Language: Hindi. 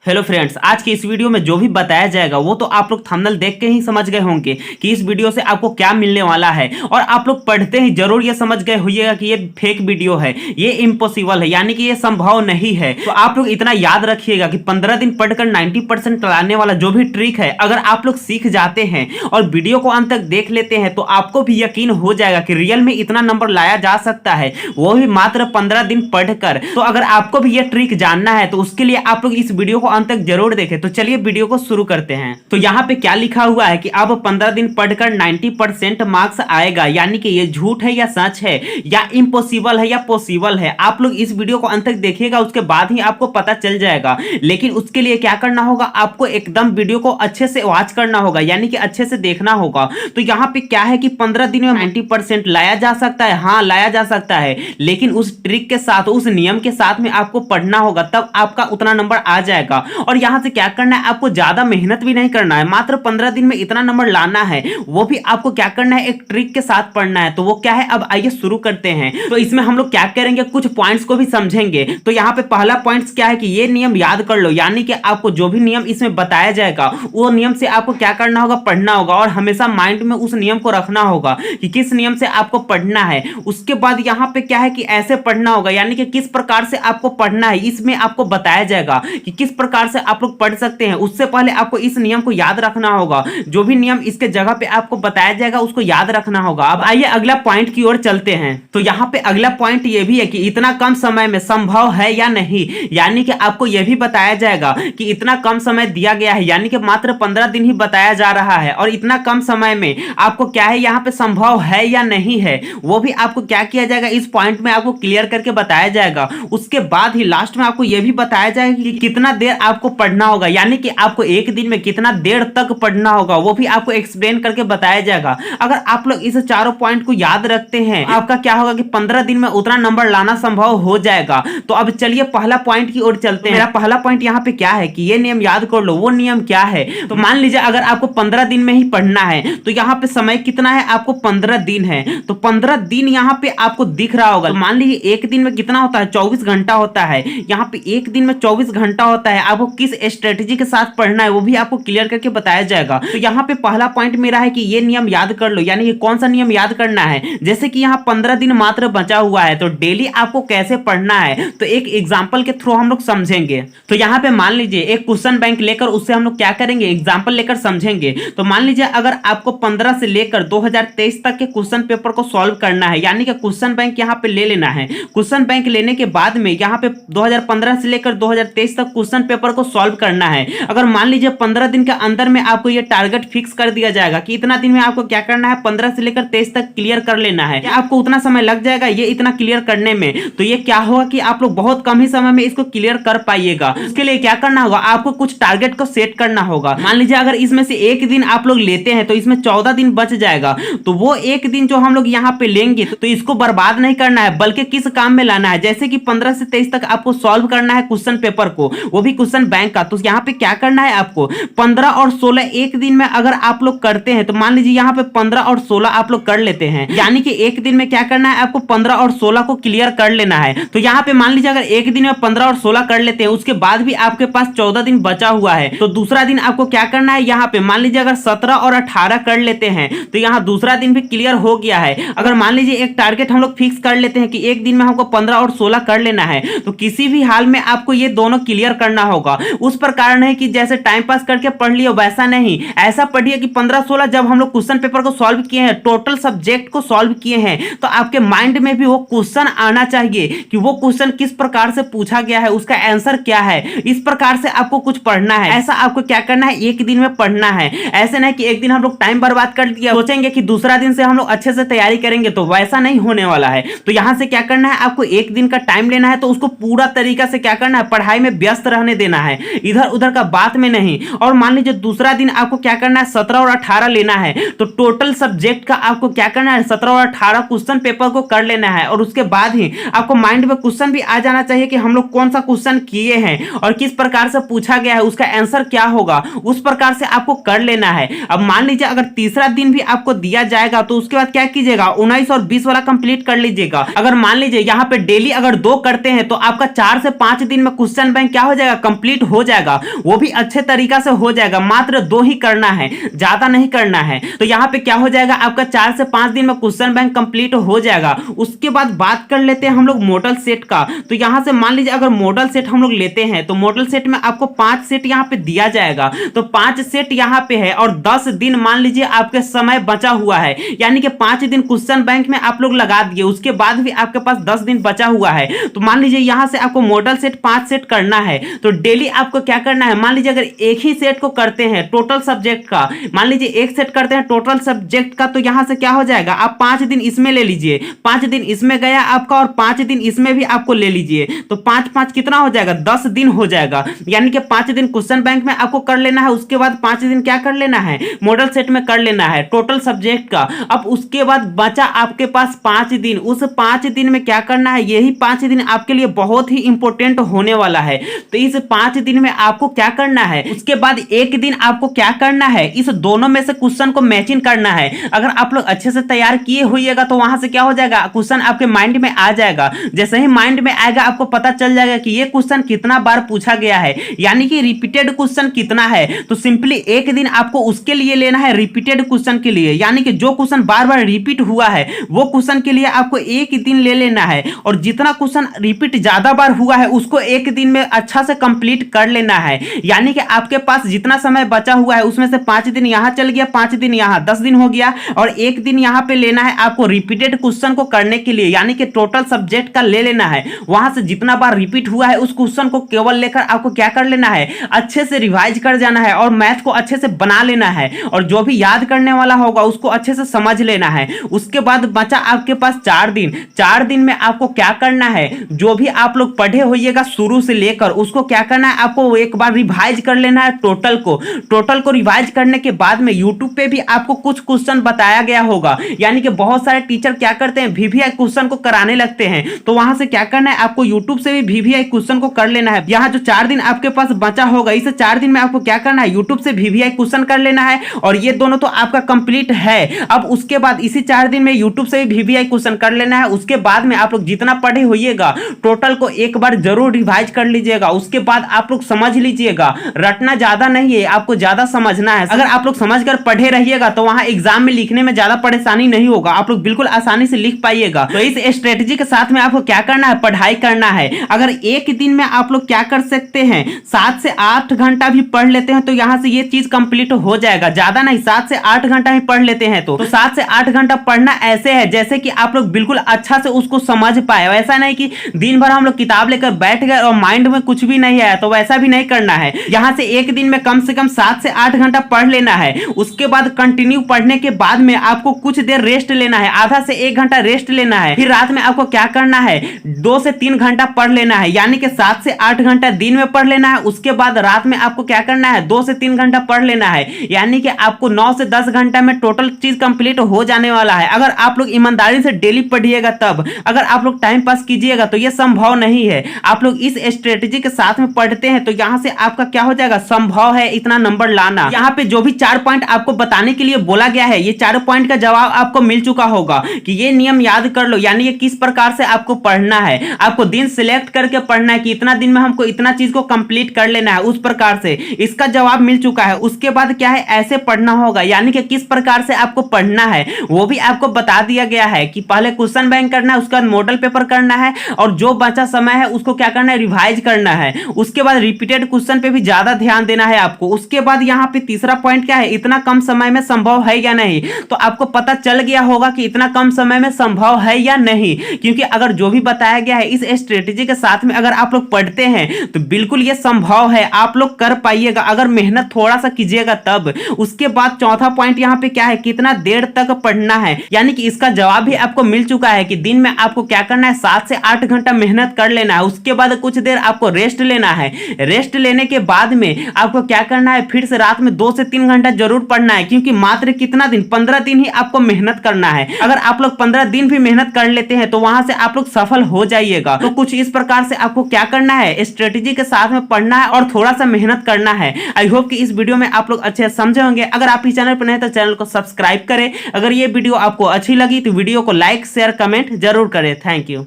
हेलो फ्रेंड्स, आज की इस वीडियो में जो भी बताया जाएगा वो तो आप लोग थंबनेल देख के ही समझ गए होंगे कि इस वीडियो से आपको क्या मिलने वाला है। और आप लोग पढ़ते ही जरूर ये समझ गए होइएगा कि ये फेक वीडियो है, ये इम्पॉसिबल है, यानी कि ये संभव नहीं है। तो आप लोग इतना याद रखिएगा कि 15 दिन पढ़कर 90% लाने वाला जो भी ट्रिक है, अगर आप लोग सीख जाते हैं और वीडियो को अंत तक देख लेते हैं तो आपको भी यकीन हो जाएगा कि रियल में इतना नंबर लाया जा सकता है, वो भी मात्र 15 दिन पढ़कर। तो अगर आपको भी ये ट्रिक जानना है तो उसके लिए आप लोग इस वीडियो को अंत तक जरूर देखें। तो चलिए वीडियो को शुरू करते हैं। तो यहाँ पे क्या लिखा हुआ है कि अब 15 दिन पढ़कर 90% मार्क्स आएगा, यानी कि ये झूठ है या सच है, या इम्पॉसिबल है या पॉसिबल है। आप लोग इस वीडियो को अंत तक देखिएगा, उसके बाद ही आपको पता चल जाएगा। लेकिन उसके लिए क्या करना होगा, आपको एकदम वीडियो को अच्छे से वॉच करना होगा, यानी कि अच्छे से देखना होगा। तो यहाँ पे क्या है कि 15 दिन में 90% लाया जा सकता है, हाँ लाया जा सकता है, लेकिन उस ट्रिक के साथ, उस नियम के साथ में आपको पढ़ना होगा, तब आपका उतना नंबर आ जाएगा। और यहां से क्या करना है, आपको ज्यादा मेहनत भी नहीं करना है, मात्र 15 दिन में इतना नंबर लाना है। वो भी आपको क्या करना है, एक ट्रिक के साथ पढ़ना है। तो वो क्या है, अब आइए शुरू करते हैं। तो इसमें हम लोग क्या करेंगे, कुछ पॉइंट्स को भी समझेंगे। तो यहाँ पे पहला पॉइंट क्या है कि ये नियम याद कर लो, यानी कि आपको जो भी नियम इसमें बताया जाएगा वो नियम से आपको क्या करना होगा, पढ़ना होगा। और हमेशा माइंड में उस नियम को रखना होगा कि किस नियम से आपको पढ़ना है। उसके बाद यहाँ पे क्या है कि ऐसे पढ़ना होगा, यानी कि किस प्रकार से आपको पढ़ना है, इसमें आपको बताया जाएगा कि किस प्रकार से आप लोग पढ़ सकते हैं। उससे पहले आपको इस नियम को याद रखना होगा, जो भी नियम इसके जगह पे आपको बताया जाएगा उसको याद रखना होगा। अब आइए अगला पॉइंट की ओर चलते हैं। तो यहाँ पे अगला पॉइंट ये भी है कि इतना कम समय में संभव है या नहीं, यानी कि आपको यह भी बताया जाएगा कि इतना कम समय दिया गया है, यानी कि मात्र 15 दिन ही बताया जा रहा है, और इतना कम समय में आपको क्या है यहाँ पे संभव है या नहीं है, वो भी आपको क्या किया जाएगा, इस पॉइंट में आपको क्लियर करके बताया जाएगा। उसके बाद ही लास्ट में आपको यह भी बताया जाएगा कि कितना देर आपको पढ़ना होगा, यानी कि आपको एक दिन में कितना देर तक पढ़ना होगा, वो भी आपको एक्सप्लेन करके बताया जाएगा। अगर आप लोग इस चारों पॉइंट को याद रखते हैं, आपका क्या होगा कि 15 दिन में उतना नंबर लाना संभव हो जाएगा। तो अब चलिए पहला पॉइंट की ओर चलते हैं। मेरा पहला पॉइंट यहाँ पे क्या है कि ये नियम याद कर लो। वो नियम क्या है, तो मान लीजिए अगर आपको 15 दिन में ही पढ़ना है, तो यहाँ पे समय कितना है, आपको 15 दिन है। तो 15 दिन यहाँ पे आपको दिख रहा होगा। तो मान लीजिए एक दिन में कितना होता है, 24 घंटा होता है। यहाँ पे एक दिन में 24 घंटा होता है। आपको किस स्ट्रेटेजी के साथ पढ़ना है वो भी आपको क्लियर करके बताया जाएगा। तो यहाँ पे पहला पॉइंट मेरा है कि ये नियम याद कर लो, यानी कि कौन सा नियम याद करना है। जैसे कि यहाँ 15 दिन मात्र बचा हुआ है, तो डेली आपको कैसे पढ़ना है, तो एक एग्जांपल के थ्रू हम लोग समझेंगे। तो यहाँ पे मान लीजिए एक क्वेश्चन बैंक लेकर उससे हम लोग क्या करेंगे, एग्जांपल लेकर समझेंगे। तो मान लीजिए अगर आपको 15 से लेकर 2023 तक के क्वेश्चन पेपर को सॉल्व करना है, यानी कि क्वेश्चन बैंक यहाँ पे ले लेना है। क्वेश्चन बैंक लेने के बाद में यहाँ पे 2015 से लेकर 2023 तक क्वेश्चन पेपर को सॉल्व करना है। अगर मान लीजिए 15 दिन के अंदर में आपको ये टारगेट फिक्स कर दिया जाएगा कि इतना दिन में आपको क्या करना है, 15 से लेकर 23 तक क्लियर कर लेना है, आपको उतना समय लग जाएगा ये इतना क्लियर करने में। तो ये क्या होगा कि आप लोग बहुत कम ही समय में इसको क्लियर कर पाइएगा। उसके लिए क्या करना होगा, आपको कुछ टारगेट को सेट करना होगा। मान लीजिए अगर इसमें से एक दिन आप लोग लेते हैं तो इसमें 14 दिन बच जाएगा। तो वो एक दिन जो हम लोग यहाँ पे लेंगे तो इसको बर्बाद नहीं करना है, बल्कि किस काम में लाना है। जैसे कि 15 से 23 तक आपको सॉल्व करना है क्वेश्चन पेपर को, वो भी क्वेश्चन बैंक का। तो यहाँ पे क्या करना है, आपको 15 और 16 एक दिन में अगर आप लोग करते हैं, तो मान लीजिए यहाँ पे 15 और 16 आप लोग कर लेते हैं, यानी कि एक दिन में क्या करना है, आपको 15 और 16 को क्लियर कर लेना है। तो यहाँ पे मान लीजिए अगर एक दिन में 15 और 16 कर लेते हैं, उसके बाद भी आपके पास 14 दिन बचा हुआ है, तो दूसरा दिन आपको क्या करना है, यहाँ पे मान लीजिए अगर 17 और 18 कर लेते हैं तो यहाँ दूसरा दिन भी क्लियर हो गया है। अगर मान लीजिए एक टारगेट हम लोग फिक्स कर लेते हैं कि एक दिन में हमको 15 और 16 कर लेना है, तो किसी भी हाल में आपको ये दोनों क्लियर करना होगा। उस प्रकार नहीं कि जैसे टाइम पास करके पढ़ लिया, वैसा नहीं। ऐसा पढ़िए कि 15-16 जब हम लोग क्वेश्चन पेपर को सॉल्व किए हैं, टोटल सब्जेक्ट को सॉल्व किए हैं, तो आपके माइंड में भी वो क्वेश्चन आना चाहिए कि वो क्वेश्चन किस प्रकार से पूछा गया है, उसका आंसर क्या है। इस प्रकार से आपको कुछ पढ़ना है। ऐसा आपको क्या करना है, एक दिन में पढ़ना है। ऐसे नहीं कि एक दिन हम लोग टाइम बर्बाद कर दिया, सोचेंगे कि दूसरा दिन से हम लोग अच्छे से तैयारी करेंगे, तो वैसा नहीं होने वाला है। तो यहां से क्या करना है, आपको एक दिन का टाइम लेना है, तो उसको पूरा तरीका से क्या करना है, पढ़ाई में व्यस्त रहने देना है, इधर उधर का बात में नहीं। और मान लीजिए दूसरा दिन आपको क्या करना है, 17 और 18 लेना है, तो टोटल सब्जेक्ट का आपको क्या करना है, 17 और 18 क्वेश्चन पेपर को कर लेना है। और उसके बाद ही आपको माइंड में क्वेश्चन भी आ जाना चाहिए कि हम लोग कौन सा क्वेश्चन किए हैं और किस प्रकार से पूछा गया है, उसका आंसर क्या होगा, उस प्रकार से आपको कर लेना है। अब मान लीजिए अगर तीसरा दिन भी आपको दिया जाएगा, तो उसके बाद क्या कीजिएगा, 19 और 20 वाला कंप्लीट कर लीजिएगा। अगर मान लीजिए यहाँ पे डेली अगर 2 करते हैं, तो आपका 4 से 5 दिन में क्वेश्चन बैंक क्या हो जाएगा, कंप्लीट हो जाएगा, वो भी अच्छे तरीका से हो जाएगा। मात्र 2 ही करना है, ज्यादा नहीं करना है। तो यहाँ पे क्या हो जाएगा, आपका 4 से 5 दिन में क्वेश्चन बैंक कंप्लीट हो जाएगा। उसके बाद बात कर लेते हैं हम लोग मॉडल सेट का। तो यहाँ से मान लीजिए अगर मॉडल सेट हम लोग लेते हैं तो मॉडल सेट में आपको 5 सेट यहाँ पे दिया जाएगा। तो 5 सेट यहाँ पे है और 10 दिन मान लीजिए आपके समय बचा हुआ है, यानी कि 5 दिन क्वेश्चन बैंक में आप लोग लगा दिए, उसके बाद भी आपके पास 10 दिन बचा हुआ है। तो मान लीजिए यहां से आपको मॉडल सेट 5 सेट करना है। तो डेली आपको क्या करना है, मान लीजिए अगर एक ही सेट को करते हैं टोटल सब्जेक्ट का, मान लीजिए एक सेट करते हैं टोटल सब्जेक्ट का, तो यहां से क्या हो जाएगा, आप 5 दिन इसमें ले लीजिए, 5 दिन इसमें गया आपका और 5 दिन इसमें भी आपको ले लीजिए। तो 5-5 कितना हो जाएगा, 10 दिन हो जाएगा। यानी कि 5 दिन क्वेश्चन बैंक में आपको कर लेना है, उसके बाद 5 दिन क्या कर लेना है, मॉडल सेट में कर लेना है टोटल सब्जेक्ट का। अब उसके बाद बचा आपके पास 5 दिन, उस 5 दिन में क्या करना है, यही 5 दिन आपके लिए बहुत ही इंपॉर्टेंट होने वाला है। तो इस 5 दिन में आपको क्या करना है, उसके बाद एक दिन आपको क्या करना है, इस दोनों में से क्वेश्चन को मैचिंग करना है। अगर आप लोग अच्छे से तैयार किए होइएगा तो वहां से क्या हो जाएगा, क्वेश्चन आपके माइंड में आ जाएगा। जैसे ही माइंड में आएगा आपको पता चल जाएगा कि ये क्वेश्चन कितना बार पूछा गया है, यानी कि रिपीटेड क्वेश्चन कितना है। तो सिंपली एक दिन आपको उसके लिए लेना है, रिपीटेड क्वेश्चन के लिए, यानी कि जो क्वेश्चन बार बार रिपीट हुआ है वो क्वेश्चन के लिए आपको एक दिन ले लेना है। और जितना क्वेश्चन रिपीट ज्यादा बार हुआ है उसको एक दिन में अच्छा से कंप्लीट कर लेना है। यानी कि आपके पास जितना समय बचा हुआ है उसमें से 5 दिन यहां चल गया, 5 दिन यहां, 10 दिन हो गया, और एक दिन यहां पे लेना है आपको रिपीटेड क्वेश्चन को करने के लिए, यानी कि टोटल सब्जेक्ट का ले लेना है। वहां से जितना बार रिपीट हुआ है उस क्वेश्चन को केवल लेकर आपको क्या कर लेना है, अच्छे से रिवाइज कर जाना है और मैथ को अच्छे से बना लेना है, और जो भी याद करने वाला होगा उसको अच्छे से समझ लेना है। उसके बाद बचा आपके पास 4 दिन। 4 दिन में आपको क्या करना है, जो भी आप लोग पढ़े होइएगा शुरू से लेकर उसको क्या करना है, आपको एक बार रिवाइज कर लेना है टोटल को रिवाइज करने के बाद में यूट्यूब पे भी आपको कुछ क्वेश्चन बताया गया होगा। यानी कि बहुत सारे टीचर क्या करते हैं, वीवीआई क्वेश्चन को कराने लगते हैं, तो वहां से क्या करना है, आपको यूट्यूब से भी वीवीआई क्वेश्चन को कर लेना है। यहाँ जो 4 दिन आपके पास बचा होगा, इस 4 दिन में आपको क्या करना है, यूट्यूब से वीवीआई क्वेश्चन कर लेना है, और ये दोनों तो आपका कंप्लीट है। अब उसके बाद इसी 4 दिन में यूट्यूब से भी वीवीआई क्वेश्चन कर लेना है। उसके बाद में आप लोग जितना पढ़े होइएगा टोटल को एक बार जरूर रिवाइज कर लीजिएगा। उसके बाद आप लोग समझ लीजिएगा, रटना ज्यादा नहीं है, आपको ज्यादा समझना है। अगर आप लोग समझकर पढ़े रहिएगा तो वहां एग्जाम में लिखने में ज्यादा परेशानी नहीं होगा, आप लोग बिल्कुल आसानी से लिख पाइएगा। तो इस स्ट्रेटेजी के साथ में आपको क्या करना है, पढ़ाई करना है। अगर एक दिन में आप लोग क्या कर सकते हैं, 7 से 8 घंटा भी पढ़ लेते हैं तो यहां से ये चीज कंप्लीट हो जाएगा। ज्यादा नहीं, 7 से 8 घंटा ही पढ़ लेते हैं तो 7 से 8 घंटा पढ़ना ऐसे है जैसे कि आप लोग बिल्कुल अच्छा से उसको समझ पाए। वैसा नहीं कि दिन भर हम लोग किताब लेकर बैठ गए और माइंड में कुछ भी नहीं आया, तो वैसा भी नहीं करना है। यहां से एक दिन में कम से कम 7 से 8 घंटा पढ़ लेना है। उसके बाद कंटिन्यू पढ़ने के बाद में आपको कुछ देर रेस्ट लेना है, आधा से 1 घंटा रेस्ट लेना है। फिर रात में आपको क्या करना है, 2 से 3 घंटा पढ़ लेना है, यानी कि 7 से 8 घंटा दिन में पढ़ लेना है। उसके बाद रात में आपको क्या करना है, 2 से 3 घंटा पढ़ लेना है, यानी कि आपको 9 से 10 घंटा में टोटल चीज कंप्लीट हो जाने वाला है। अगर आप लोग ईमानदारी से डेली पढ़िएगा तब, अगर आप लोग टाइम पास कीजिएगा तो यह संभव नहीं है। आप लोग इस स्ट्रेटेजी के साथ में पढ़ते हैं तो यहां से आपका क्या हो जाएगा, संभव है इतना नंबर लाना। यहाँ पे जो भी 4 पॉइंट आपको बताने के लिए बोला गया है, ये 4 पॉइंट का जवाब आपको मिल चुका होगा कि ये नियम याद कर लो, यानी ये किस प्रकार से आपको पढ़ना है। आपको दिन सिलेक्ट करके पढ़ना है कि इतना दिन में हमको इतना चीज को कंप्लीट कर लेना है, उस प्रकार से इसका जवाब मिल चुका है। उसके बाद क्या है, ऐसे पढ़ना होगा, यानी कि किस प्रकार से आपको पढ़ना है वो भी आपको बता दिया गया है कि पहले क्वेश्चन बैंक करना है, उसके बाद मॉडल पेपर करना है, और जो बचा समय है उसको क्या करना है, रिवाइज करना है। उसके बाद रिपीटेड क्वेश्चन पे भी ज्यादा ध्यान देना है आपको। उसके बाद यहाँ पे तीसरा पॉइंट क्या है, इतना कम समय में संभव है या नहीं। तो आपको पता चल गया होगा कि इतना कम समय में संभव है या नहीं, क्योंकि अगर जो भी बताया गया है इस स्ट्रेटेजी के साथ में अगर आप लोग पढ़ते हैं तो बिल्कुल ये संभव है, आप लोग कर पाइएगा अगर मेहनत थोड़ा सा कीजिएगा तब। उसके बाद चौथा पॉइंट यहाँ पे क्या है, कितना देर तक पढ़ना है, यानी कि इसका जवाब भी आपको मिल चुका है कि दिन में आपको क्या करना है, 7 से 8 घंटा मेहनत कर लेना है। उसके बाद कुछ देर आपको रेस्ट लेना है। रेस्ट लेने के बाद में आपको क्या करना है, फिर से रात में 2 से 3 घंटा जरूर पढ़ना है, क्योंकि मात्र कितना दिन, 15 दिन ही आपको मेहनत करना है। अगर आप लोग 15 दिन भी मेहनत कर लेते हैं तो वहां से आप लोग सफल हो जाइएगा। तो कुछ इस प्रकार से आपको क्या करना है, स्ट्रेटेजी के साथ में पढ़ना है और थोड़ा सा मेहनत करना है। आई होप कि इस वीडियो में आप लोग अच्छे समझे होंगे। अगर आप इस चैनल पर नए तो चैनल को सब्सक्राइब करें। अगर ये वीडियो आपको अच्छी लगी तो वीडियो को लाइक शेयर कमेंट जरूर करें। Thank you.